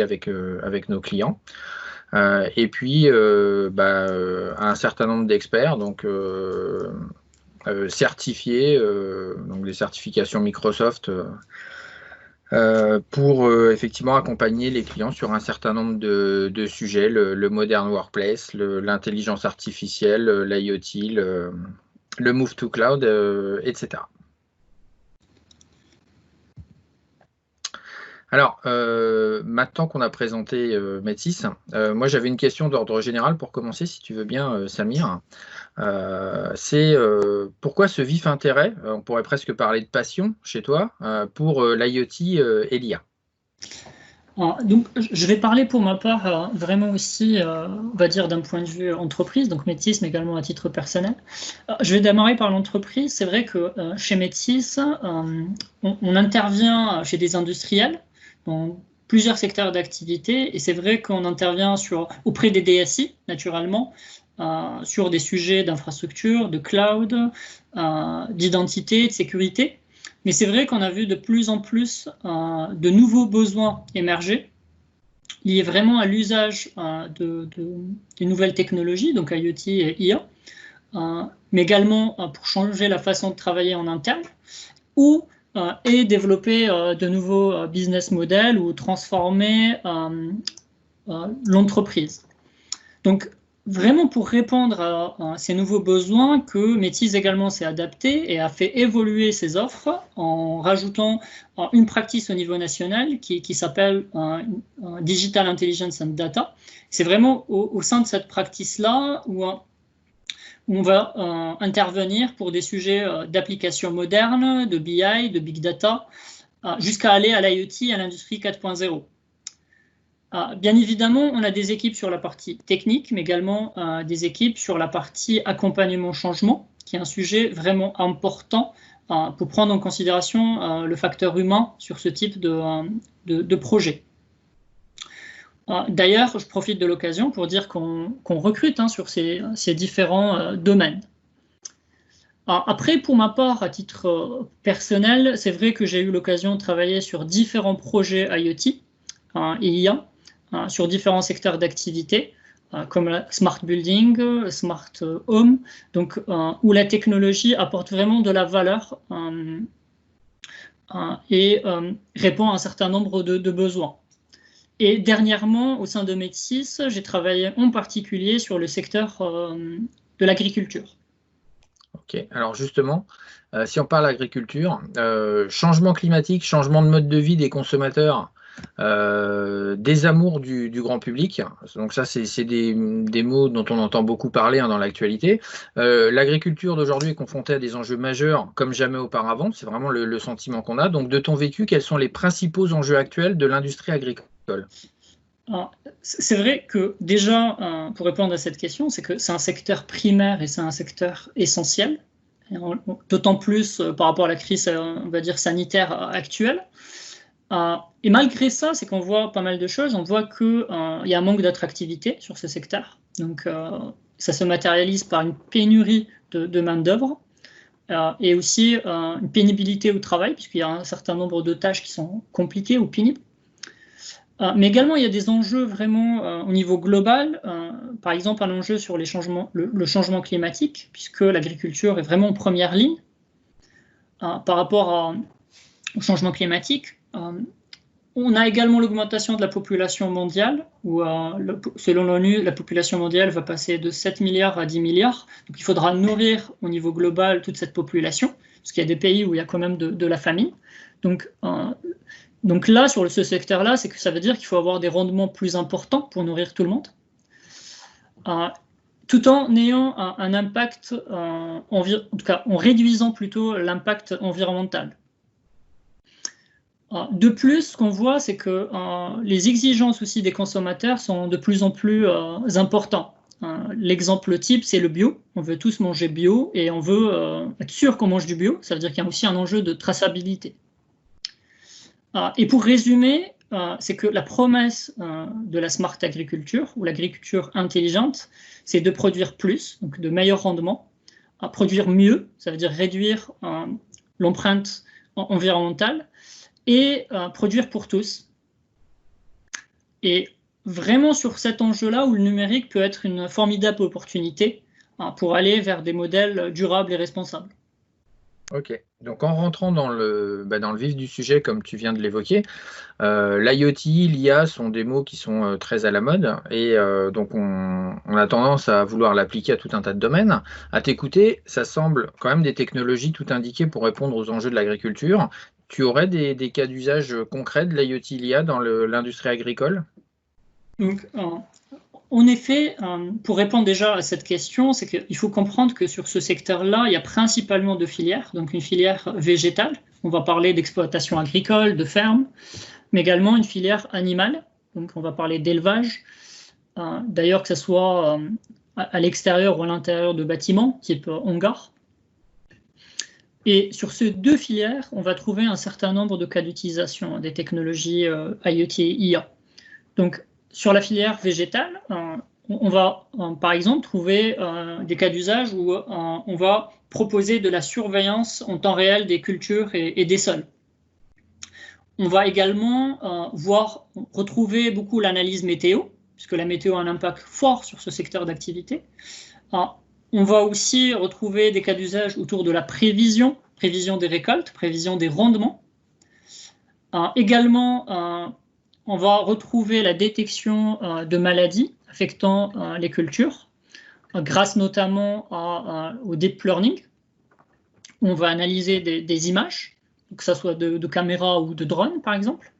avec nos clients. Et puis, un certain nombre d'experts, donc certifiés, donc des certifications Microsoft, pour effectivement accompagner les clients sur un certain nombre de sujets, le modern workplace, l'intelligence artificielle, l'IoT, le move to cloud, etc. Alors, maintenant qu'on a présenté Metis, moi j'avais une question d'ordre général pour commencer, si tu veux bien, Samir. C'est pourquoi ce vif intérêt, on pourrait presque parler de passion chez toi, pour l'IoT et l'IA? Donc, je vais parler pour ma part vraiment aussi, on va dire d'un point de vue entreprise, donc Métis, mais également à titre personnel. Je vais démarrer par l'entreprise. C'est vrai que chez Métis, on intervient chez des industriels dans plusieurs secteurs d'activité, et c'est vrai qu'on intervient auprès des DSI, naturellement, sur des sujets d'infrastructure, de cloud, d'identité, de sécurité. Mais c'est vrai qu'on a vu de plus en plus de nouveaux besoins émerger, liés vraiment à l'usage des nouvelles technologies, donc IoT et IA, mais également pour changer la façon de travailler en interne, et développer de nouveaux business models ou transformer l'entreprise. Donc, vraiment pour répondre à ces nouveaux besoins, que Métis également s'est adapté et a fait évoluer ses offres en rajoutant une practice au niveau national qui s'appelle Digital Intelligence and Data. C'est vraiment au sein de cette practice-là où on va intervenir pour des sujets d'applications modernes, de BI, de Big Data, jusqu'à aller à l'IoT, à l'industrie 4.0. Bien évidemment, on a des équipes sur la partie technique, mais également des équipes sur la partie accompagnement changement, qui est un sujet vraiment important pour prendre en considération le facteur humain sur ce type de projet. D'ailleurs, je profite de l'occasion pour dire qu'on recrute sur ces différents domaines. Après, pour ma part, à titre personnel, c'est vrai que j'ai eu l'occasion de travailler sur différents projets IoT et IA, sur différents secteurs d'activité, comme la Smart Building, Smart Home, donc, où la technologie apporte vraiment de la valeur et répond à un certain nombre de besoins. Et dernièrement, au sein de Métis, j'ai travaillé en particulier sur le secteur de l'agriculture. Ok, alors justement, si on parle agriculture, changement climatique, changement de mode de vie des consommateurs, désamour du grand public, donc ça c'est des mots dont on entend beaucoup parler dans l'actualité. L'agriculture d'aujourd'hui est confrontée à des enjeux majeurs comme jamais auparavant, c'est vraiment le sentiment qu'on a. Donc de ton vécu, quels sont les principaux enjeux actuels de l'industrie agricole? C'est vrai que déjà, pour répondre à cette question, c'est que c'est un secteur primaire et c'est un secteur essentiel, d'autant plus par rapport à la crise, on va dire, sanitaire actuelle. Et malgré ça, c'est qu'on voit pas mal de choses. On voit qu'il y a un manque d'attractivité sur ce secteur. Donc, ça se matérialise par une pénurie de main-d'œuvre et aussi une pénibilité au travail, puisqu'il y a un certain nombre de tâches qui sont compliquées ou pénibles. Mais également, il y a des enjeux vraiment au niveau global. Par exemple, un enjeu sur le changement climatique, puisque l'agriculture est vraiment en première ligne par rapport au changement climatique. On a également l'augmentation de la population mondiale, où selon l'ONU, la population mondiale va passer de 7 milliards à 10 milliards. Donc il faudra nourrir au niveau global toute cette population, parce qu'il y a des pays où il y a quand même de la famine. Donc là, sur ce secteur-là, c'est que ça veut dire qu'il faut avoir des rendements plus importants pour nourrir tout le monde, tout en ayant un impact, en tout cas en réduisant plutôt l'impact environnemental. De plus, ce qu'on voit, c'est que les exigences aussi des consommateurs sont de plus en plus importantes. L'exemple type, c'est le bio. On veut tous manger bio et on veut être sûr qu'on mange du bio. Ça veut dire qu'il y a aussi un enjeu de traçabilité. Et pour résumer, c'est que la promesse de la smart agriculture ou l'agriculture intelligente, c'est de produire plus, donc de meilleurs rendements, produire mieux, ça veut dire réduire l'empreinte environnementale, et produire pour tous. Et vraiment sur cet enjeu-là où le numérique peut être une formidable opportunité pour aller vers des modèles durables et responsables. Ok, donc en rentrant dans dans le vif du sujet, comme tu viens de l'évoquer, l'IoT, l'IA sont des mots qui sont très à la mode et donc on a tendance à vouloir l'appliquer à tout un tas de domaines. À t'écouter, ça semble quand même des technologies tout indiquées pour répondre aux enjeux de l'agriculture. Tu aurais des cas d'usage concrets de l'IoT, l'IA dans l'industrie agricole? Donc, en effet, pour répondre déjà à cette question, c'est qu'il faut comprendre que sur ce secteur-là, il y a principalement deux filières. Donc une filière végétale, on va parler d'exploitation agricole, de ferme, mais également une filière animale, donc on va parler d'élevage. D'ailleurs, que ce soit à l'extérieur ou à l'intérieur de bâtiments, type hangar. Et sur ces deux filières, on va trouver un certain nombre de cas d'utilisation des technologies IoT et IA. Donc, sur la filière végétale, on va par exemple trouver des cas d'usage où on va proposer de la surveillance en temps réel des cultures et des sols. On va également retrouver beaucoup l'analyse météo, puisque la météo a un impact fort sur ce secteur d'activité. On va aussi retrouver des cas d'usage autour de la prévision des récoltes, prévision des rendements. Également, on va retrouver la détection de maladies affectant les cultures, grâce notamment au deep learning. On va analyser des images, que ce soit de caméras ou de drones, par exemple.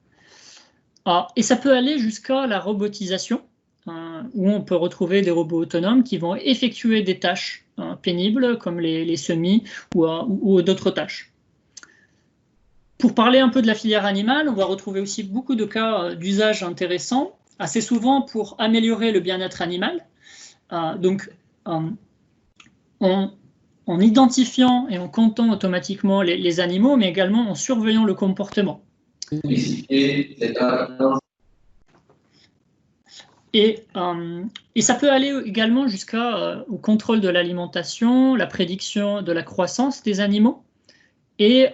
Et ça peut aller jusqu'à la robotisation, où on peut retrouver des robots autonomes qui vont effectuer des tâches pénibles, comme les semis ou d'autres tâches. Pour parler un peu de la filière animale, on va retrouver aussi beaucoup de cas d'usage intéressants, assez souvent pour améliorer le bien-être animal. Donc, en identifiant et en comptant automatiquement les animaux, mais également en surveillant le comportement. Et ça peut aller également jusqu'au contrôle de l'alimentation, la prédiction de la croissance des animaux et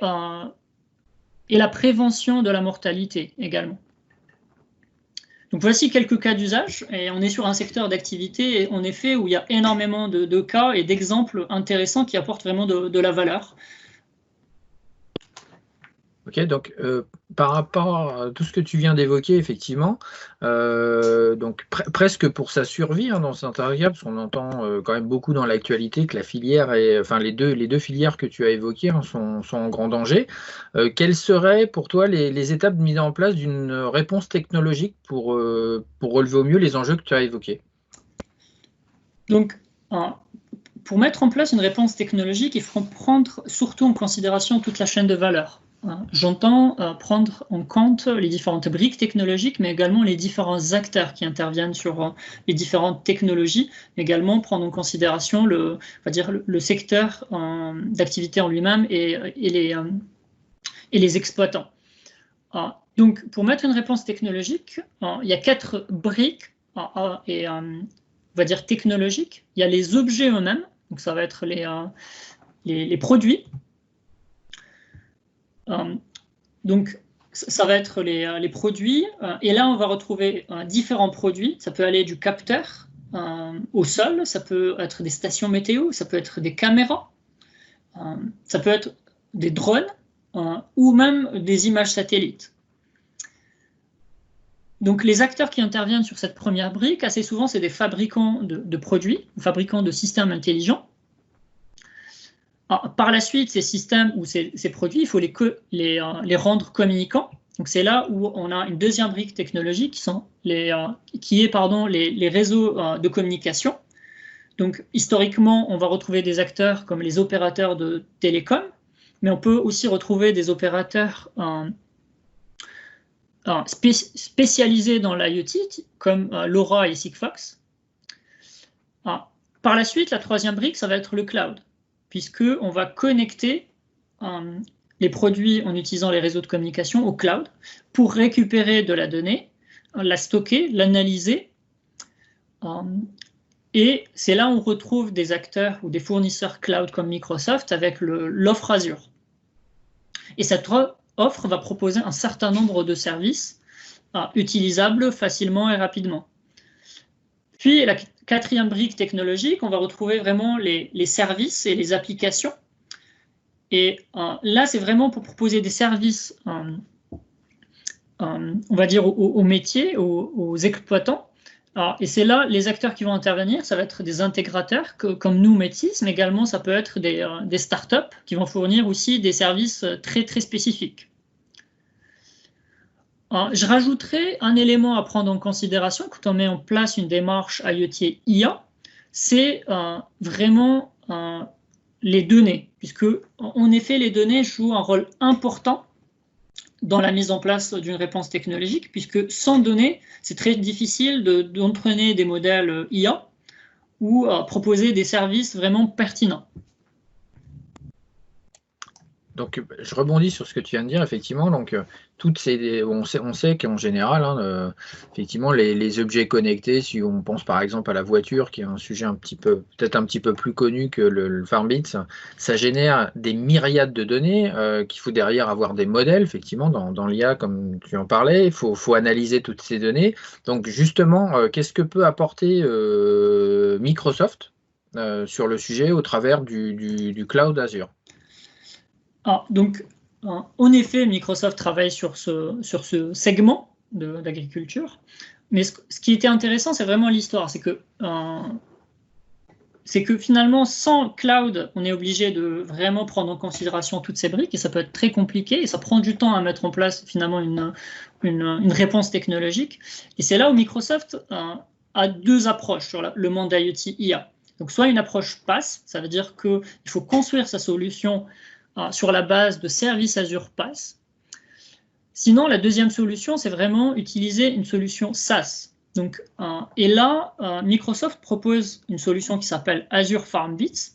la prévention de la mortalité également. Donc voici quelques cas d'usage, et on est sur un secteur d'activité, en effet, où il y a énormément de cas et d'exemples intéressants qui apportent vraiment de la valeur. Ok, donc par rapport à tout ce que tu viens d'évoquer, effectivement, donc presque pour sa survie dans certains cas, parce qu'on entend quand même beaucoup dans l'actualité que la filière, enfin les deux filières que tu as évoquées sont en grand danger. Quelles seraient pour toi les étapes de mise en place d'une réponse technologique pour relever au mieux les enjeux que tu as évoqués? Donc, pour mettre en place une réponse technologique, il faut prendre surtout en considération toute la chaîne de valeur. J'entends prendre en compte les différentes briques technologiques, mais également les différents acteurs qui interviennent sur les différentes technologies, mais également prendre en considération le secteur d'activité en lui-même et les exploitants. Donc, pour mettre une réponse technologique, il y a 4 briques on va dire technologiques. Il y a les objets eux-mêmes, donc ça va être les produits. Donc, ça va être les produits. Et là, on va retrouver différents produits. Ça peut aller du capteur au sol, ça peut être des stations météo, ça peut être des caméras, ça peut être des drones ou même des images satellites. Donc, les acteurs qui interviennent sur cette première brique, assez souvent, c'est des fabricants de produits, fabricants de systèmes intelligents. Par la suite, ces systèmes ou ces produits, il faut les rendre communicants. Donc, c'est là où on a une deuxième brique technologique qui est les réseaux de communication. Donc, historiquement, on va retrouver des acteurs comme les opérateurs de télécom, mais on peut aussi retrouver des opérateurs spécialisés dans l'IoT, comme LoRa et Sigfox. Par la suite, la troisième brique, ça va être le cloud, puisqu'on va connecter les produits en utilisant les réseaux de communication au cloud pour récupérer de la donnée, la stocker, l'analyser. Et c'est là où on retrouve des acteurs ou des fournisseurs cloud comme Microsoft avec l'offre Azure. Et cette offre va proposer un certain nombre de services utilisable facilement et rapidement. Puis la quatrième brique technologique, on va retrouver vraiment les services et les applications. Et là, c'est vraiment pour proposer des services, on va dire, aux métiers, aux exploitants. Et c'est là, les acteurs qui vont intervenir, ça va être des intégrateurs comme nous, Métis, mais également ça peut être des startups qui vont fournir aussi des services très, très spécifiques. Je rajouterai un élément à prendre en considération quand on met en place une démarche IoT IA, c'est vraiment les données, puisque en effet les données jouent un rôle important dans la mise en place d'une réponse technologique, puisque sans données, c'est très difficile d'entraîner des modèles IA ou proposer des services vraiment pertinents. Donc, je rebondis sur ce que tu viens de dire, effectivement. Donc, on sait qu'en général, effectivement, les objets connectés, si on pense par exemple à la voiture, qui est un sujet peut-être un petit peu plus connu que le Farmbits, ça génère des myriades de données qu'il faut derrière avoir des modèles, effectivement, dans l'IA, comme tu en parlais. Il faut analyser toutes ces données. Donc, justement, qu'est-ce que peut apporter Microsoft sur le sujet au travers du cloud Azure? Donc, en effet, Microsoft travaille sur ce segment d'agriculture, mais ce qui était intéressant, c'est vraiment l'histoire. C'est que finalement, sans cloud, on est obligé de vraiment prendre en considération toutes ces briques, et ça peut être très compliqué, et ça prend du temps à mettre en place finalement une réponse technologique. Et c'est là où Microsoft a deux approches sur le monde IoT IA. Donc, soit une approche PaaS, ça veut dire qu'il faut construire sa solution sur la base de services Azure PaaS. Sinon, la deuxième solution, c'est vraiment utiliser une solution SaaS. Donc, et là, Microsoft propose une solution qui s'appelle Azure Farmbits,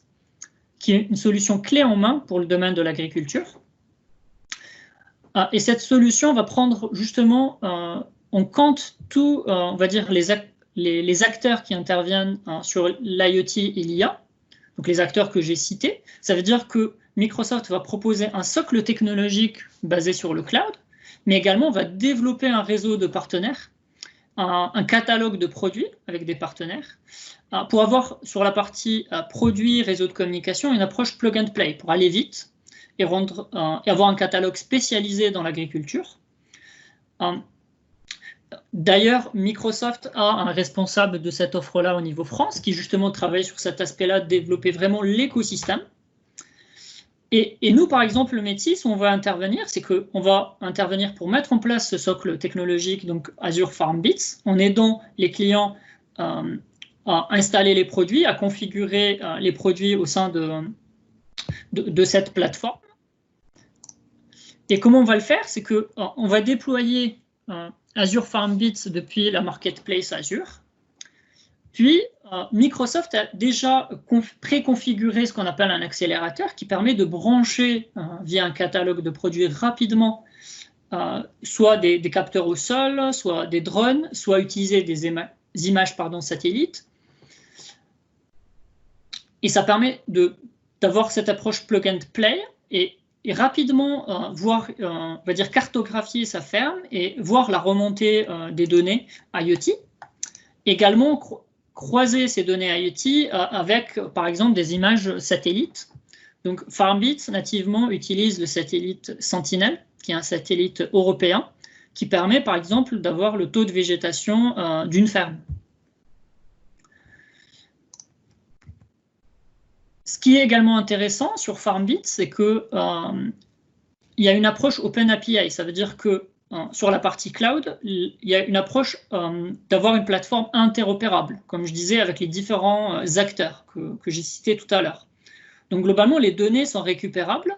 qui est une solution clé en main pour le domaine de l'agriculture. Et cette solution va prendre justement en compte tout, on va dire, les acteurs qui interviennent sur l'IoT et l'IA, donc les acteurs que j'ai cités. Ça veut dire que Microsoft va proposer un socle technologique basé sur le cloud, mais également va développer un réseau de partenaires, un catalogue de produits avec des partenaires, pour avoir sur la partie produits, réseau de communication, une approche plug and play, pour aller vite et avoir un catalogue spécialisé dans l'agriculture. D'ailleurs, Microsoft a un responsable de cette offre-là au niveau France, qui justement travaille sur cet aspect-là, de développer vraiment l'écosystème. Et nous, par exemple, le Métis, où on va intervenir, c'est qu'on va intervenir pour mettre en place ce socle technologique, donc Azure Farmbits, en aidant les clients à installer les produits, à configurer les produits au sein de cette plateforme. Et comment on va le faire? C'est qu'on va déployer Azure Farmbits depuis la marketplace Azure. Puis, Microsoft a déjà préconfiguré ce qu'on appelle un accélérateur qui permet de brancher via un catalogue de produits rapidement soit des capteurs au sol, soit des drones, soit utiliser des images satellites. Et ça permet d'avoir cette approche plug and play et rapidement voir, on va dire, cartographier sa ferme et voir la remontée des données IoT. Également, croiser ces données IoT avec, par exemple, des images satellites. Donc, Farmbits, nativement, utilise le satellite Sentinel, qui est un satellite européen, qui permet, par exemple, d'avoir le taux de végétation d'une ferme. Ce qui est également intéressant sur Farmbits, c'est qu'il y a une approche Open API. Ça veut dire que sur la partie cloud, il y a une approche d'avoir une plateforme interopérable, comme je disais, avec les différents acteurs que j'ai cités tout à l'heure. Donc globalement, les données sont récupérables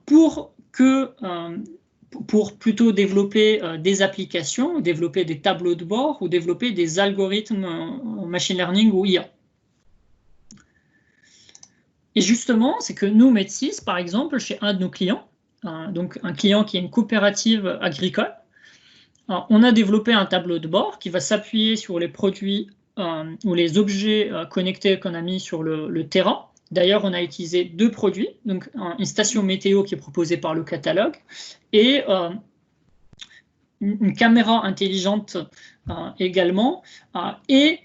pour plutôt développer des applications, développer des tableaux de bord ou développer des algorithmes en machine learning ou IA. Et justement, c'est que nous, Métis, par exemple, chez un de nos clients, donc un client qui est une coopérative agricole, on a développé un tableau de bord qui va s'appuyer sur les produits ou les objets connectés qu'on a mis sur le terrain. D'ailleurs, on a utilisé deux produits, donc une station météo qui est proposée par le catalogue et une caméra intelligente également, et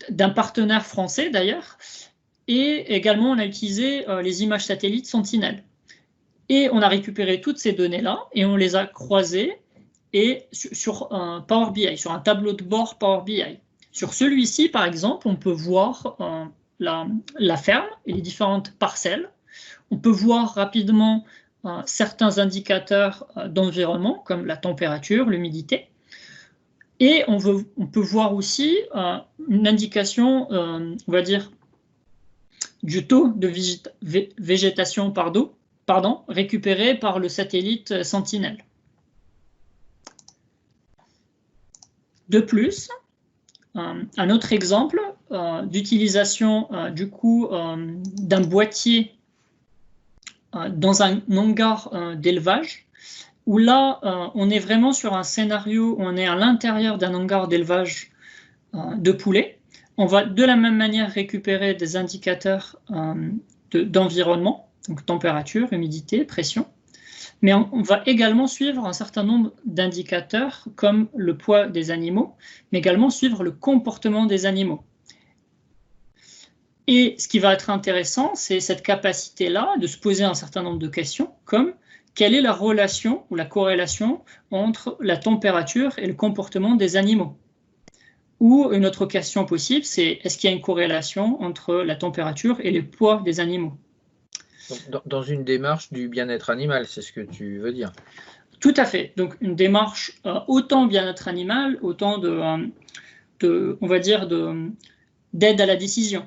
d'un partenaire français d'ailleurs, et également on a utilisé les images satellites Sentinelle. Et on a récupéré toutes ces données-là et on les a croisées sur un Power BI, sur un tableau de bord Power BI. Sur celui-ci, par exemple, on peut voir la ferme et les différentes parcelles. On peut voir rapidement certains indicateurs d'environnement, comme la température, l'humidité. Et on peut voir aussi une indication, on va dire, du taux de végétation récupéré par le satellite Sentinelle. De plus, un autre exemple d'utilisation du coup d'un boîtier dans un hangar d'élevage, où là, on est vraiment sur un scénario où on est à l'intérieur d'un hangar d'élevage de poulets. On va de la même manière récupérer des indicateurs d'environnement, donc température, humidité, pression. Mais on va également suivre un certain nombre d'indicateurs comme le poids des animaux, mais également suivre le comportement des animaux. Et ce qui va être intéressant, c'est cette capacité-là de se poser un certain nombre de questions, comme quelle est la relation ou la corrélation entre la température et le comportement des animaux? Ou une autre question possible, c'est est-ce qu'il y a une corrélation entre la température et le poids des animaux? Donc, dans une démarche du bien-être animal, c'est ce que tu veux dire? Tout à fait. Donc une démarche autant bien-être animal, autant on va dire d'aide à la décision.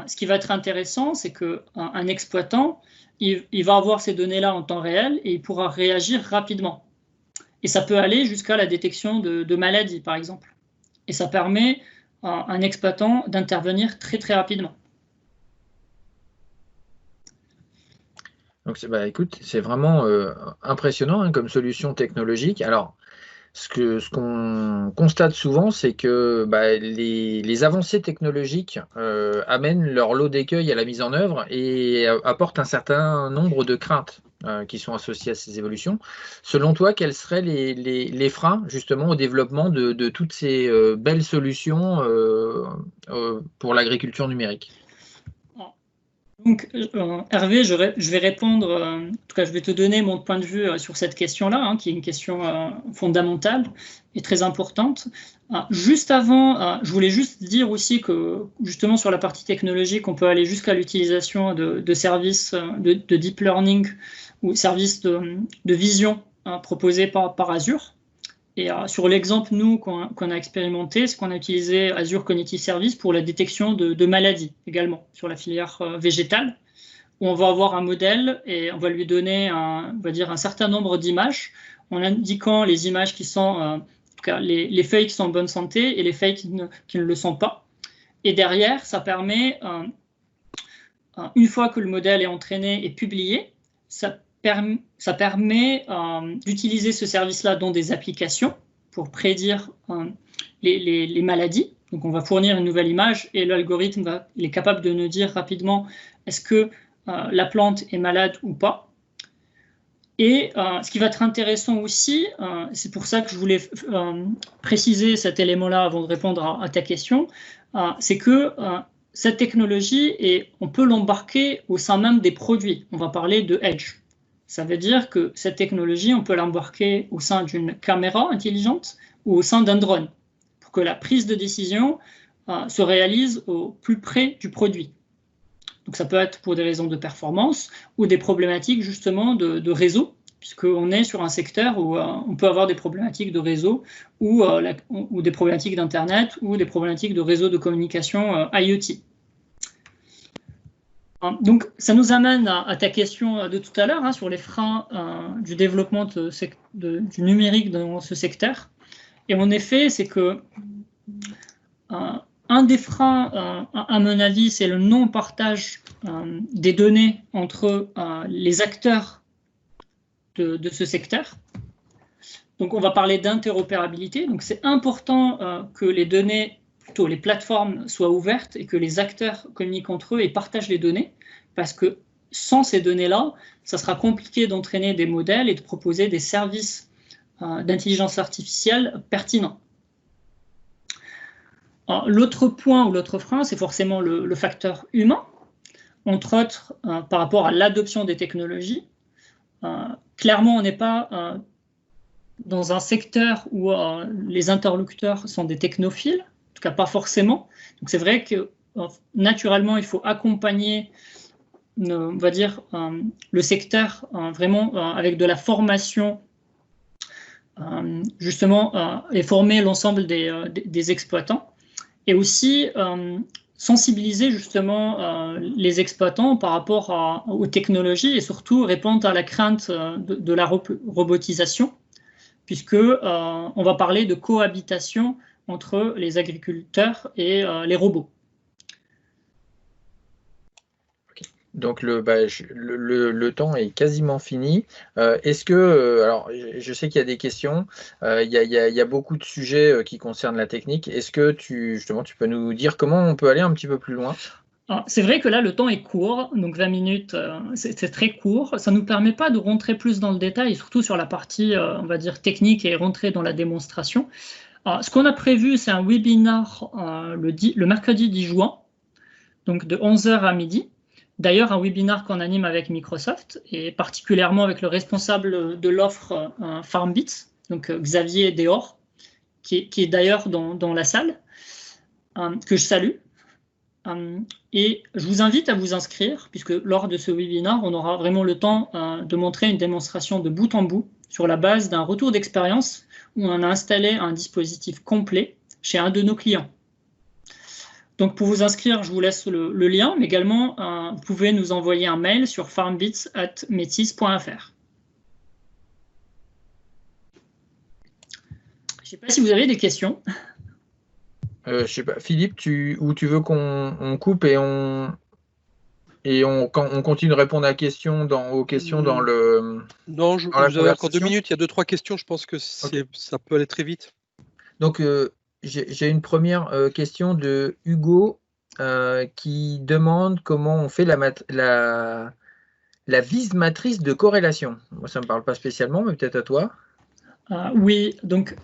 Ce qui va être intéressant, c'est qu'un exploitant, il va avoir ces données-là en temps réel et il pourra réagir rapidement. Et ça peut aller jusqu'à la détection de maladies, par exemple. Et ça permet à un exploitant d'intervenir très, très rapidement. Donc, écoute, c'est vraiment impressionnant hein, comme solution technologique. Alors, ce qu'on constate souvent, c'est que les avancées technologiques amènent leur lot d'écueils à la mise en œuvre et apportent un certain nombre de craintes qui sont associées à ces évolutions. Selon toi, quels seraient les freins justement au développement de toutes ces belles solutions pour l'agriculture numérique? Donc, Hervé, je vais répondre, en tout cas, je vais te donner mon point de vue sur cette question-là, hein, qui est une question fondamentale et très importante. Juste avant, je voulais juste dire aussi que, justement, sur la partie technologique, on peut aller jusqu'à l'utilisation de services de deep learning ou services de vision proposés par Azure. Et sur l'exemple, nous, qu'on a expérimenté, c'est qu'on a utilisé Azure Cognitive Service pour la détection de maladies également, sur la filière végétale, où on va avoir un modèle et on va lui donner on va dire un certain nombre d'images, en indiquant les images qui sont, en tout cas les feuilles qui sont en bonne santé et les feuilles qui ne le sont pas. Et derrière, ça permet, une fois que le modèle est entraîné et publié, ça permet d'utiliser ce service-là dans des applications pour prédire les maladies. Donc on va fournir une nouvelle image et l'algorithme il est capable de nous dire rapidement est-ce que la plante est malade ou pas. Et ce qui va être intéressant aussi, c'est pour ça que je voulais préciser cet élément-là avant de répondre à ta question, c'est que cette technologie, on peut l'embarquer au sein même des produits. On va parler de Edge. Ça veut dire que cette technologie, on peut l'embarquer au sein d'une caméra intelligente ou au sein d'un drone pour que la prise de décision se réalise au plus près du produit. Donc ça peut être pour des raisons de performance ou des problématiques justement de réseau, puisqu'on est sur un secteur où on peut avoir des problématiques de réseau ou des problématiques d'Internet ou des problématiques de réseau de communication IoT. Donc, ça nous amène à ta question de tout à l'heure hein, sur les freins du développement du numérique dans ce secteur. Et en effet, c'est que un des freins, à mon avis, c'est le non-partage des données entre les acteurs de ce secteur. Donc, on va parler d'interopérabilité. Donc, c'est important que les données, plutôt les plateformes soient ouvertes et que les acteurs communiquent entre eux et partagent les données, parce que sans ces données-là, ça sera compliqué d'entraîner des modèles et de proposer des services d'intelligence artificielle pertinents. L'autre point ou l'autre frein, c'est forcément le facteur humain, entre autres par rapport à l'adoption des technologies. Clairement, on n'est pas dans un secteur où les interlocuteurs sont des technophiles, en tout cas pas forcément. Donc c'est vrai que naturellement, il faut accompagner, on va dire, le secteur vraiment avec de la formation, justement, et former l'ensemble des exploitants, et aussi sensibiliser justement les exploitants par rapport aux technologies et surtout répondre à la crainte de la robotisation, puisque on va parler de cohabitation entre les agriculteurs et les robots. Donc le temps est quasiment fini. Est-ce que, alors je sais qu'il y a des questions, il y a beaucoup de sujets qui concernent la technique. Est-ce que justement tu peux nous dire comment on peut aller un petit peu plus loin? C'est vrai que là, le temps est court, donc 20 minutes, c'est très court. Ça ne nous permet pas de rentrer plus dans le détail, surtout sur la partie, on va dire, technique et rentrer dans la démonstration. Ce qu'on a prévu, c'est un webinaire le mercredi 10 juin, donc de 11h à midi. D'ailleurs, un webinaire qu'on anime avec Microsoft et particulièrement avec le responsable de l'offre FarmBits, donc Xavier Deor, qui est d'ailleurs dans la salle, que je salue. Et je vous invite à vous inscrire, puisque lors de ce webinaire, on aura vraiment le temps de montrer une démonstration de bout en bout sur la base d'un retour d'expérience où on a installé un dispositif complet chez un de nos clients. Donc pour vous inscrire, je vous laisse le lien, mais également, vous pouvez nous envoyer un mail sur farmbits@metis.fr. Je ne sais pas si vous avez des questions. Je sais pas, Philippe, tu veux qu'on coupe et on continue de répondre aux questions dans le. Non, vous avez encore 2 minutes, il y a 2-3 questions, je pense que ça peut aller très vite. Donc, j'ai une première question de Hugo qui demande comment on fait la vis matrice de corrélation. Moi, ça ne me parle pas spécialement, mais peut-être à toi. Oui, donc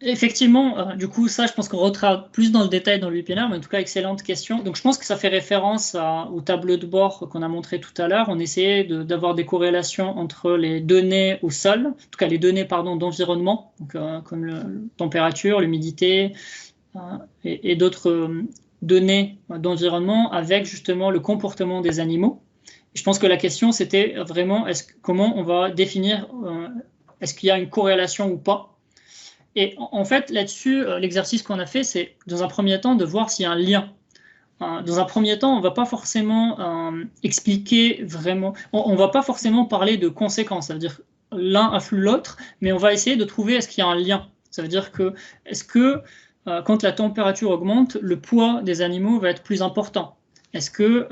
effectivement, du coup, ça, je pense qu'on rentrera plus dans le détail dans le webinaire, mais en tout cas, excellente question. Donc, je pense que ça fait référence au tableau de bord qu'on a montré tout à l'heure. On essayait d'avoir des corrélations entre les données au sol, en tout cas les données d'environnement, comme la température, l'humidité et d'autres données d'environnement avec justement le comportement des animaux. Et je pense que la question, c'était vraiment comment on va définir est-ce qu'il y a une corrélation ou pas. Et en fait, là-dessus, l'exercice qu'on a fait, c'est dans un premier temps de voir s'il y a un lien. Dans un premier temps, on ne va pas forcément expliquer vraiment, on ne va pas forcément parler de conséquences, ça veut dire l'un influe l'autre, mais on va essayer de trouver est-ce qu'il y a un lien. Ça veut dire que, est-ce que quand la température augmente, le poids des animaux va être plus important? Est-ce que...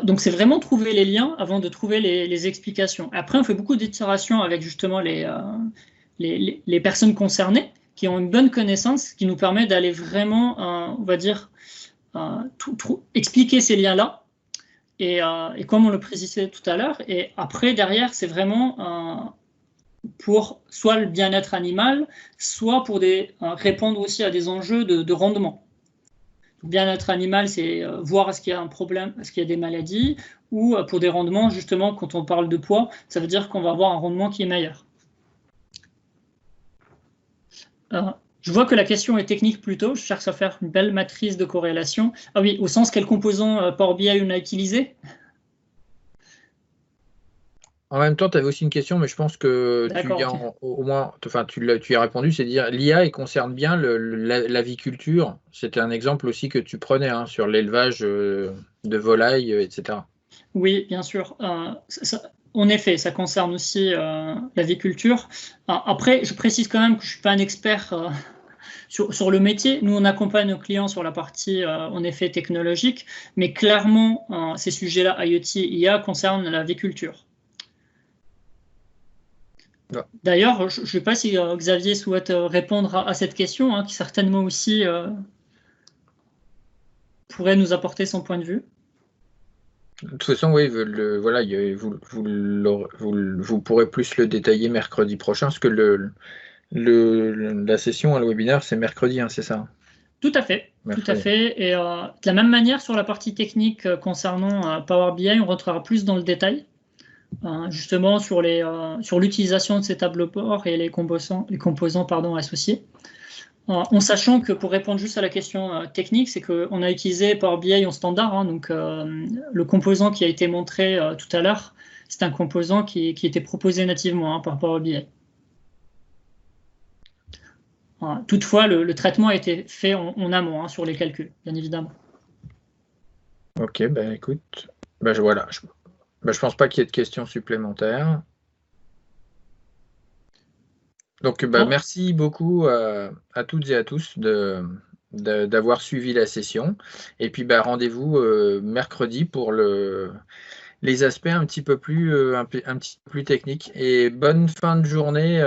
donc, c'est vraiment trouver les liens avant de trouver les explications. Après, on fait beaucoup d'itérations avec justement les personnes concernées qui ont une bonne connaissance, qui nous permet d'aller vraiment, on va dire, expliquer ces liens-là. Et comme on le précisait tout à l'heure, et après, derrière, c'est vraiment pour soit le bien-être animal, soit pour répondre aussi à des enjeux de rendement. Bien-être animal, c'est voir est-ce qu'il y a un problème, est-ce qu'il y a des maladies, ou pour des rendements, justement, quand on parle de poids, ça veut dire qu'on va avoir un rendement qui est meilleur. Je vois que la question est technique plutôt. Je cherche à faire une belle matrice de corrélation. Ah oui, au sens quel composant Power BI on a utilisé? En même temps, tu avais aussi une question, mais je pense que au moins, enfin, tu y as répondu, c'est dire l'IA concerne bien l'aviculture. C'était un exemple aussi que tu prenais sur l'élevage de volailles, etc. Oui, bien sûr. En effet, ça concerne aussi l'aviculture. Après, je précise quand même que je ne suis pas un expert sur le métier. Nous, on accompagne nos clients sur la partie, en effet, technologique, mais clairement, ces sujets-là, IoT et IA, concernent l'aviculture. D'ailleurs, je ne sais pas si Xavier souhaite répondre à cette question, qui certainement aussi pourrait nous apporter son point de vue. De toute façon, oui, voilà, vous pourrez plus le détailler mercredi prochain, parce que la session, le webinaire, c'est mercredi, hein, c'est ça? Tout à fait, Mercredi. tout à fait. Et de la même manière, sur la partie technique concernant Power BI, on rentrera plus dans le détail, justement sur l'utilisation de ces tableaux de bord et les composants associés. En sachant que, pour répondre juste à la question technique, c'est qu'on a utilisé Power BI en standard, hein, donc le composant qui a été montré tout à l'heure, c'est un composant qui était proposé nativement, hein, par Power BI. Toutefois, le traitement a été fait en amont, hein, sur les calculs, bien évidemment. Ok, ben écoute, voilà, je pense pas qu'il y ait de questions supplémentaires. Donc, merci beaucoup à toutes et à tous d'avoir suivi la session. Et puis, rendez-vous mercredi pour les aspects un petit peu plus techniques. Et bonne fin de journée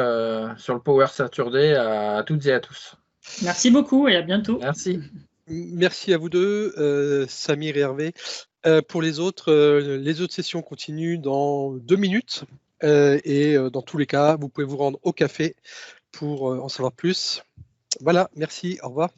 sur le Power Saturday à toutes et à tous. Merci beaucoup et à bientôt. Merci. Merci à vous deux, Samir et Hervé. Pour les autres sessions continuent dans 2 minutes. Et dans tous les cas, vous pouvez vous rendre au café pour en savoir plus. Voilà, merci, au revoir.